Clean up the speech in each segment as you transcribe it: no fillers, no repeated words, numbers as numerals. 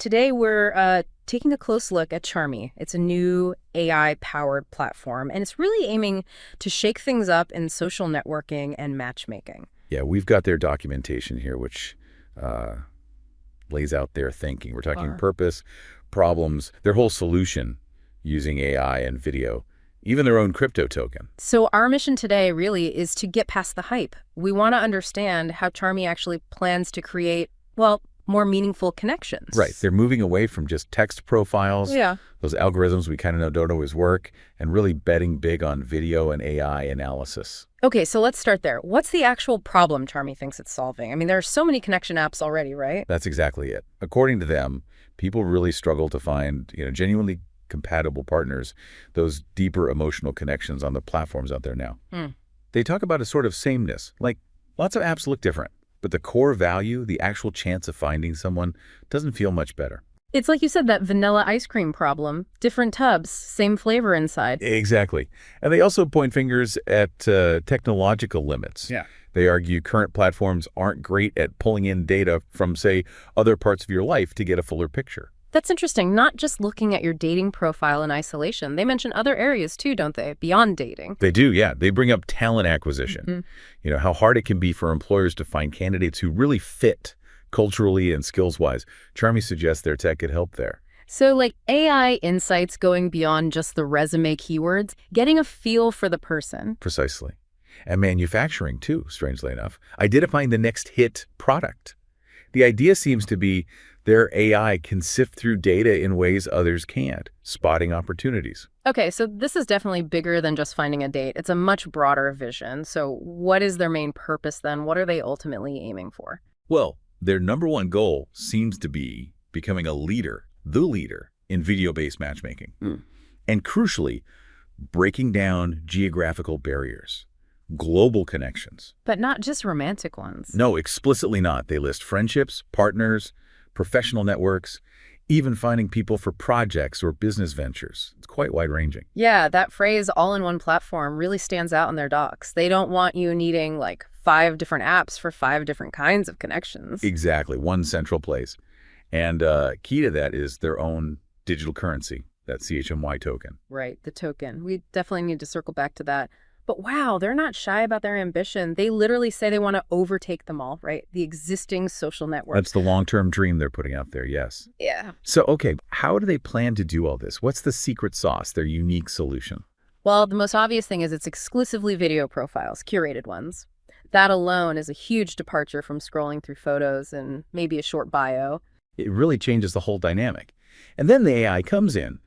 Today we're taking a close look at Charmiy. It's a new AI-powered platform, and it's really aiming to shake things up in social networking and matchmaking. Yeah, we've got their documentation here, which lays out their thinking. We're talking purpose, problems, their whole solution using AI and video, even their own crypto token. So our mission today really is to get past the hype. We want to understand how Charmiy actually plans to create, well, more meaningful connections. Right. They're moving away from just text profiles, those algorithms we kind of know don't always work, and really betting big on video and AI analysis. Okay, so let's start there. What's the actual problem Charmiy thinks it's solving? I mean, there are so many connection apps already, right? That's exactly it. According to them, people really struggle to find, genuinely compatible partners, those deeper emotional connections on the platforms out there now. They talk about a sort of sameness, like lots of apps look different, but the core value, the actual chance of finding someone, doesn't feel much better. It's like you said, that vanilla ice cream problem. Different tubs, same flavor inside. Exactly. And they also point fingers at technological limits. Yeah. They argue current platforms aren't great at pulling in data from, say, other parts of your life to get a fuller picture. That's interesting. Not just looking at your dating profile in isolation. They mention other areas too, don't they? Beyond dating. They do, yeah. They bring up talent acquisition. How hard it can be for employers to find candidates who really fit culturally and skills-wise. Charmiy suggests their tech could help there. So like AI insights going beyond just the resume keywords, getting a feel for the person. Precisely. And manufacturing too, strangely enough. Identifying the next hit product. The idea seems to be their AI can sift through data in ways others can't, spotting opportunities. Okay, so this is definitely bigger than just finding a date. It's a much broader vision. So what is their main purpose then? What are they ultimately aiming for? Well, their number one goal seems to be becoming a leader, the leader, in video-based matchmaking. And crucially, breaking down geographical barriers, global connections. But not just romantic ones. No, explicitly not. They list friendships, partners, professional networks, even finding people for projects or business ventures. It's quite wide-ranging. Yeah, that phrase all-in-one platform really stands out in their docs. They don't want you needing like 5 different apps for 5 different kinds of connections. Exactly, one central place. And key to that is their own digital currency, that CHMY token. Right, the token. We definitely need to circle back to that. But wow, they're not shy about their ambition. They literally say they want to overtake them all, right? The existing social networks. That's the long-term dream they're putting out there, yes. Yeah. So, okay, how do they plan to do all this? What's the secret sauce, their unique solution? Well, the most obvious thing is it's exclusively video profiles, curated ones. That alone is a huge departure from scrolling through photos and maybe a short bio. It really changes the whole dynamic. And then the AI comes in,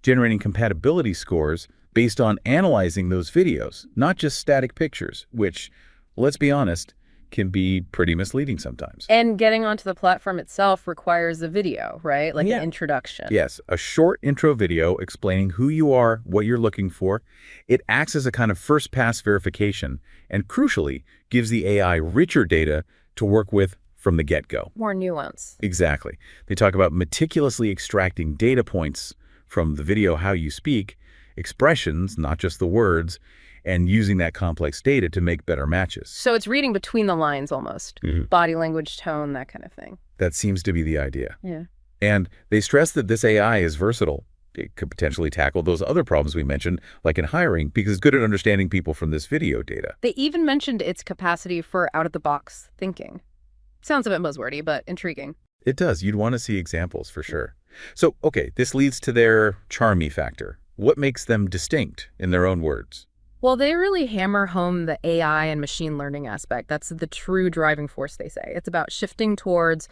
generating compatibility scores based on analyzing those videos, not just static pictures, which, let's be honest, can be pretty misleading sometimes. And getting onto the platform itself requires a video, right? Like an introduction. Yes, a short intro video explaining who you are, what you're looking for. It acts as a kind of first-pass verification and, crucially, gives the AI richer data to work with from the get-go. More nuance. Exactly. They talk about meticulously extracting data points from the video, how you speak, expressions, not just the words, and using that complex data to make better matches. So it's reading between the lines almost. Body language, tone, that kind of thing. That seems to be the idea. Yeah. And they stress that this AI is versatile. It could potentially tackle those other problems we mentioned, like in hiring, because it's good at understanding people from this video data. They even mentioned its capacity for out-of-the-box thinking. Sounds a bit buzzwordy, but intriguing. It does. You'd want to see examples for sure. So, okay, this leads to their Charmiy factor. What makes them distinct, in their own words? Well, they really hammer home the AI and machine learning aspect. That's the true driving force, they say. It's about shifting towards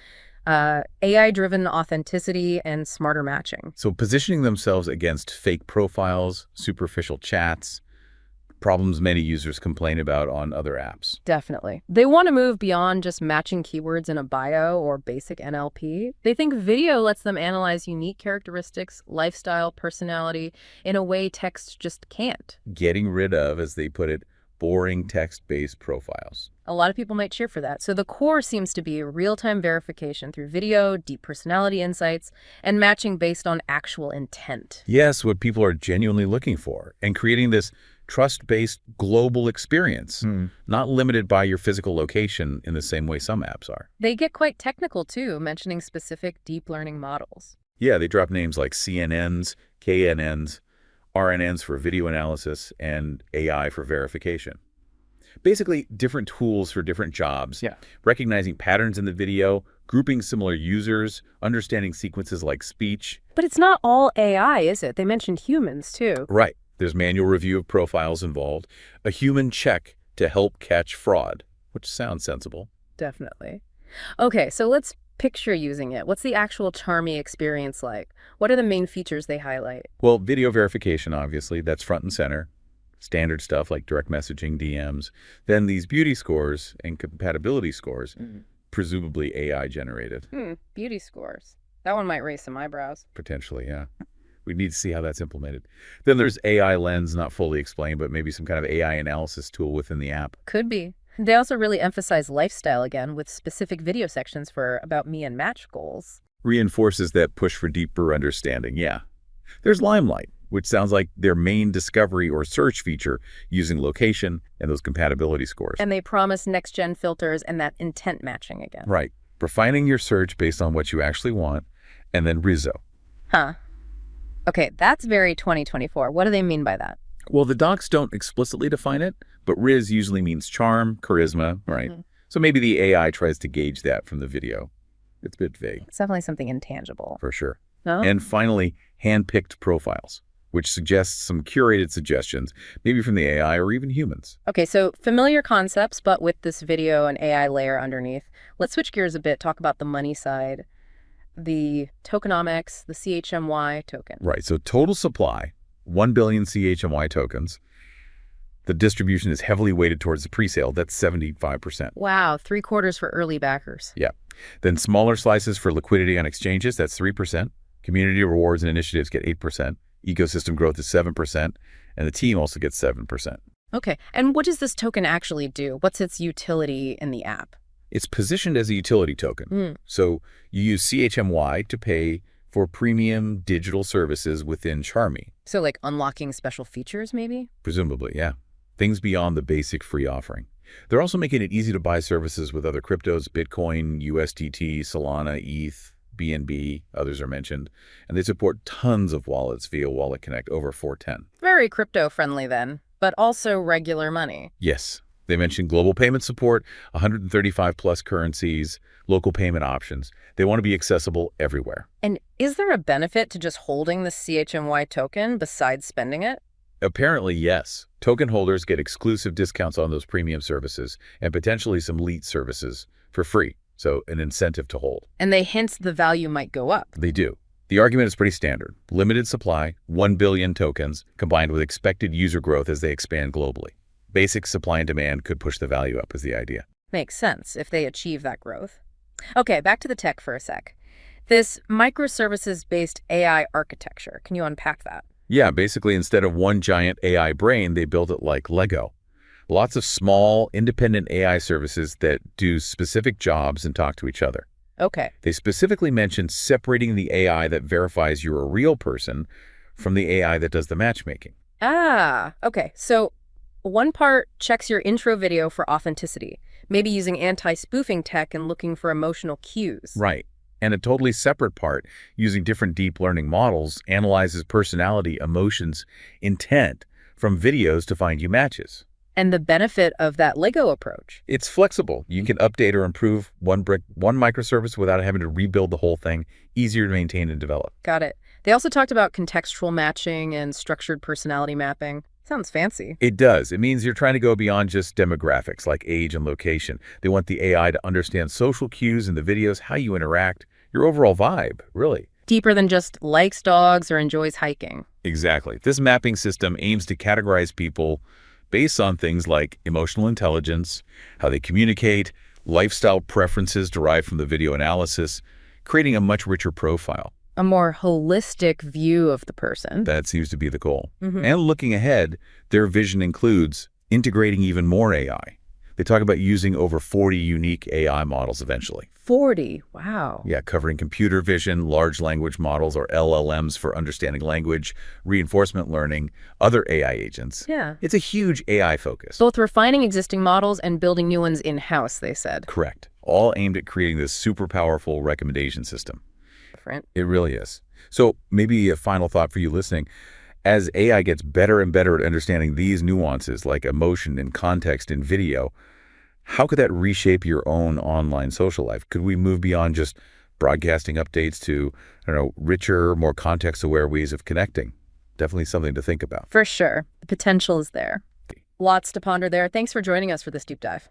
AI-driven authenticity and smarter matching. So positioning themselves against fake profiles, superficial chats, problems many users complain about on other apps. Definitely. They want to move beyond just matching keywords in a bio or basic NLP. They think video lets them analyze unique characteristics, lifestyle, personality, in a way text just can't. Getting rid of, as they put it, boring text-based profiles. A lot of people might cheer for that. So the core seems to be real-time verification through video, deep personality insights, and matching based on actual intent. Yes, what people are genuinely looking for, and creating this trust-based global experience, not limited by your physical location in the same way some apps are. They get quite technical, too, mentioning specific deep learning models. Yeah, they drop names like CNNs, KNNs, RNNs for video analysis, and AI for verification. Basically, different tools for different jobs, recognizing patterns in the video, grouping similar users, understanding sequences like speech. But it's not all AI, is it? They mentioned humans, too. Right. There's manual review of profiles involved, a human check to help catch fraud, which sounds sensible. Definitely. Okay, so let's picture using it. What's the actual Charmiy experience like? What are the main features they highlight? Well, video verification, obviously, that's front and center. Standard stuff like direct messaging, DMs. Then these beauty scores and compatibility scores, presumably AI generated. Beauty scores. That one might raise some eyebrows. Potentially, yeah. We need to see how that's implemented. Then there's AI lens, not fully explained, but maybe some kind of AI analysis tool within the app. Could be. They also really emphasize lifestyle again with specific video sections for about me and match goals. Reinforces that push for deeper understanding, yeah. There's Limelight, which sounds like their main discovery or search feature using location and those compatibility scores. And they promise next-gen filters and that intent matching again. Right. Refining your search based on what you actually want, and then Rizzo. Okay, that's very 2024. What do they mean by that? Well, the docs don't explicitly define it, but Riz usually means charm, charisma, right? So maybe the AI tries to gauge that from the video. It's a bit vague. It's definitely something intangible. For sure. No? And finally, hand-picked profiles, which suggests some curated suggestions, maybe from the AI or even humans. Okay, so familiar concepts, but with this video and AI layer underneath. Let's switch gears a bit, talk about the money side, the tokenomics, the CHMY token. Right, so total supply, 1 billion CHMY tokens. The distribution is heavily weighted towards the presale. That's 75%. Wow, 3/4 for early backers. Yeah. Then smaller slices for liquidity on exchanges, that's 3%. Community rewards and initiatives get 8%. Ecosystem growth is 7%. And the team also gets 7%. Okay, and what does this token actually do? What's its utility in the app? It's positioned as a utility token. So you use CHMY to pay for premium digital services within Charmiy. So like unlocking special features, maybe? Presumably, yeah. Things beyond the basic free offering. They're also making it easy to buy services with other cryptos, Bitcoin, USDT, Solana, ETH, BNB, others are mentioned. And they support tons of wallets via Wallet Connect, over 410. Very crypto-friendly then, but also regular money. Yes. They mentioned global payment support, 135 plus currencies, local payment options. They want to be accessible everywhere. And is there a benefit to just holding the CHMY token besides spending it? Apparently, yes. Token holders get exclusive discounts on those premium services and potentially some elite services for free. So an incentive to hold. And they hint the value might go up. They do. The argument is pretty standard. Limited supply, 1 billion tokens, combined with expected user growth as they expand globally. Basic supply and demand could push the value up is the idea. Makes sense if they achieve that growth. Okay, back to the tech for a sec. This microservices-based AI architecture, can you unpack that? Yeah, basically instead of one giant AI brain, they built it like Lego. Lots of small, independent AI services that do specific jobs and talk to each other. Okay. They specifically mentioned separating the AI that verifies you're a real person from the AI that does the matchmaking. Okay. So one part checks your intro video for authenticity, maybe using anti-spoofing tech and looking for emotional cues. Right. And a totally separate part, using different deep learning models, analyzes personality, emotions, intent from videos to find you matches. And the benefit of that Lego approach? It's flexible. You can update or improve one microservice without having to rebuild the whole thing. Easier to maintain and develop. Got it. They also talked about contextual matching and structured personality mapping. Sounds fancy. It does. It means you're trying to go beyond just demographics like age and location. They want the AI to understand social cues in the videos, how you interact, your overall vibe, really. Deeper than just likes dogs or enjoys hiking. Exactly. This mapping system aims to categorize people based on things like emotional intelligence, how they communicate, lifestyle preferences derived from the video analysis, creating a much richer profile. A more holistic view of the person. That seems to be the goal. And looking ahead, their vision includes integrating even more AI. They talk about using over 40 unique AI models eventually. 40, wow. Yeah, covering computer vision, large language models, or LLMs for understanding language, reinforcement learning, other AI agents. Yeah. It's a huge AI focus. Both refining existing models and building new ones in-house, they said. Correct. All aimed at creating this super powerful recommendation system. Different. It really is. So maybe a final thought for you listening. As AI gets better and better at understanding these nuances like emotion and context in video, how could that reshape your own online social life? Could we move beyond just broadcasting updates to, I don't know, richer, more context-aware ways of connecting? Definitely something to think about. For sure. The potential is there. Lots to ponder there. Thanks for joining us for this deep dive.